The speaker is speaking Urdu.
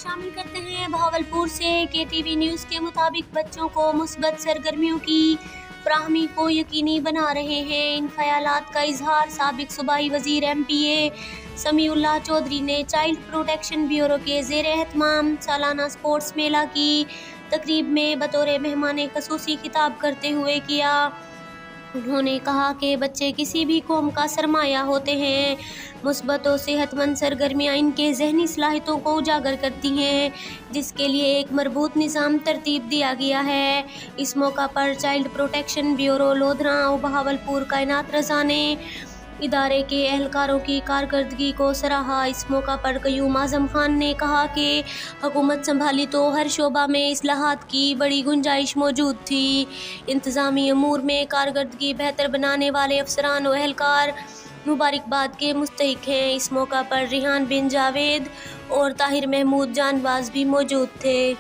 شامل کرتے ہیں۔ بہاولپور سے KTV نیوز کے مطابق بچوں کو مثبت سرگرمیوں کی فراہمی کو یقینی بنا رہے ہیں۔ ان خیالات کا اظہار سابق صوبائی وزیر MPA سمیع اللہ چودھری نے چائلڈ پروٹیکشن بیورو کے زیر اہتمام سالانہ اسپورٹس میلہ کی تقریب میں بطور مہمان خصوصی خطاب کرتے ہوئے کیا۔ انہوں نے کہا کہ بچے کسی بھی قوم کا سرمایہ ہوتے ہیں۔ مثبت و صحت مند سرگرمیاں ان کے ذہنی صلاحیتوں کو اجاگر کرتی ہیں، جس کے لیے ایک مربوط نظام ترتیب دیا گیا ہے۔ اس موقع پر چائلڈ پروٹیکشن بیورو لودھراں و بہاولپور کائنات رضا نے ادارے کے اہلکاروں کی کارکردگی کو سراہا۔ اس موقع پر قیوم اعظم خان نے کہا کہ حکومت سنبھالی تو ہر شعبہ میں اصلاحات کی بڑی گنجائش موجود تھی۔ انتظامی امور میں کارکردگی بہتر بنانے والے افسران و اہلکار مبارکباد کے مستحق ہیں۔ اس موقع پر ریحان بن جاوید اور طاہر محمود جان باز بھی موجود تھے۔